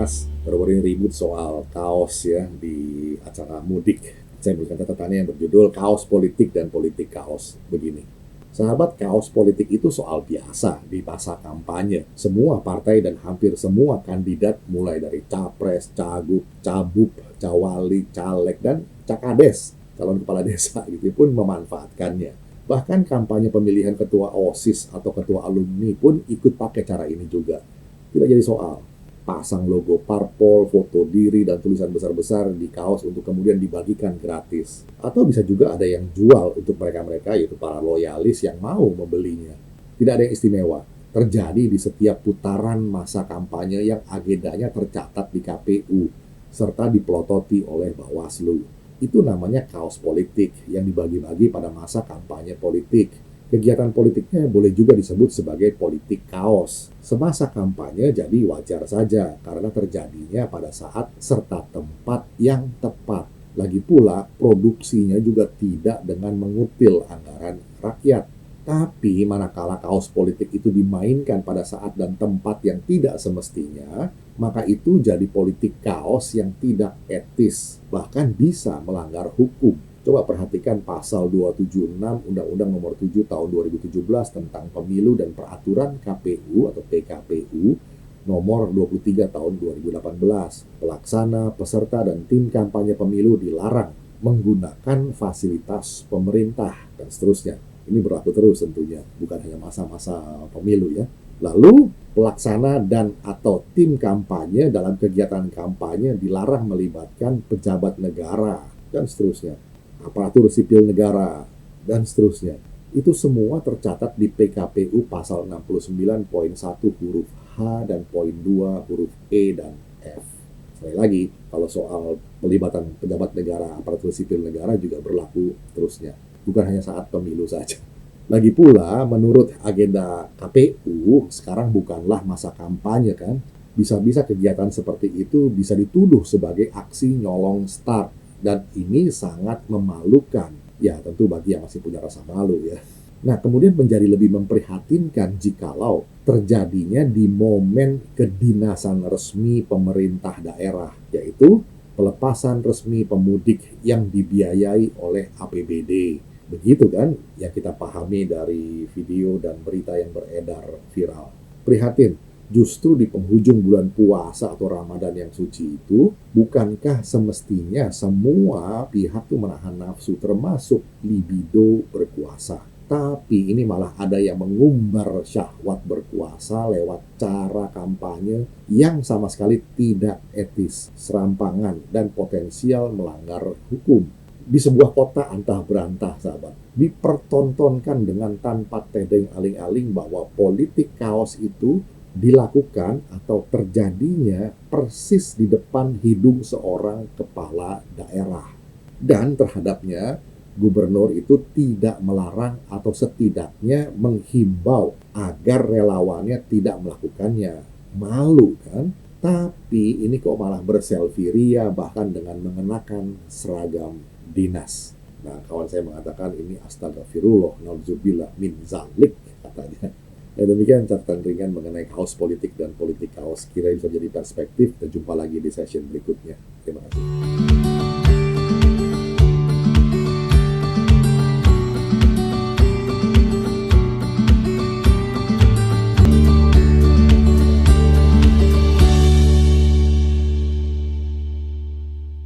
panas, baru-baru ini ribut soal kaos ya di acara mudik. Saya berikan catatannya yang berjudul Kaos Politik dan Politik Kaos. Begini, sahabat, kaos politik itu soal biasa di masa kampanye. Semua partai dan hampir semua kandidat mulai dari capres, cagup, cabup, cawali, caleg, dan cakades, calon kepala desa gitu pun memanfaatkannya. Bahkan kampanye pemilihan ketua OSIS atau ketua alumni pun ikut pakai cara ini juga. Tidak jadi soal. Pasang logo parpol, foto diri, dan tulisan besar-besar di kaos untuk kemudian dibagikan gratis. Atau bisa juga ada yang jual untuk mereka-mereka, yaitu para loyalis yang mau membelinya. Tidak ada yang istimewa. Terjadi di setiap putaran masa kampanye yang agendanya tercatat di KPU, serta dipelototi oleh Bawaslu. Itu namanya kaos politik yang dibagi-bagi pada masa kampanye politik. Kegiatan politiknya boleh juga disebut sebagai politik kaos. Semasa kampanye jadi wajar saja karena terjadinya pada saat serta tempat yang tepat. Lagi pula produksinya juga tidak dengan mengutil anggaran rakyat. Tapi manakala kaos politik itu dimainkan pada saat dan tempat yang tidak semestinya, maka itu jadi politik kaos yang tidak etis, bahkan bisa melanggar hukum. Coba perhatikan pasal 276 Undang-Undang Nomor 7 Tahun 2017 tentang Pemilu dan Peraturan KPU atau PKPU Nomor 23 Tahun 2018. Pelaksana, peserta, dan tim kampanye pemilu dilarang menggunakan fasilitas pemerintah dan seterusnya. Ini berlaku terus tentunya, bukan hanya masa-masa pemilu ya. Lalu pelaksana dan atau tim kampanye dalam kegiatan kampanye dilarang melibatkan pejabat negara dan seterusnya. Aparatur sipil negara, dan seterusnya. Itu semua tercatat di PKPU pasal 69.1 huruf H dan poin 2 huruf E dan F. Sekali lagi, kalau soal pelibatan pejabat negara, aparatur sipil negara juga berlaku terusnya. Bukan hanya saat pemilu saja. Lagi pula, menurut agenda KPU, sekarang bukanlah masa kampanye kan. Bisa-bisa kegiatan seperti itu bisa dituduh sebagai aksi nyolong start. Dan ini sangat memalukan. Ya, tentu bagi yang masih punya rasa malu ya. Nah, kemudian menjadi lebih memprihatinkan jikalau terjadinya di momen kedinasan resmi pemerintah daerah, yaitu pelepasan resmi pemudik yang dibiayai oleh APBD. Begitu kan yang kita pahami dari video dan berita yang beredar viral. Prihatin. Justru di penghujung bulan puasa atau Ramadan yang suci itu, bukankah semestinya semua pihak tuh menahan nafsu termasuk libido berkuasa? Tapi ini malah ada yang mengumbar syahwat berkuasa lewat cara kampanye yang sama sekali tidak etis, serampangan, dan potensial melanggar hukum. Di sebuah kota antah berantah, sahabat, dipertontonkan dengan tanpa tedeng aling-aling bahwa politik kaos itu dilakukan atau terjadinya persis di depan hidung seorang kepala daerah. Dan terhadapnya, gubernur itu tidak melarang atau setidaknya menghimbau agar relawannya tidak melakukannya. Malu kan? Tapi ini kok malah berselfie ria bahkan dengan mengenakan seragam dinas. Nah, kawan saya mengatakan ini astagfirullah, nauzubillah min zalik katanya. Ya, demikian catatan ringan mengenai kaos politik dan politik kaos. Kira bisa jadi perspektif dan jumpa lagi di session berikutnya. Terima kasih.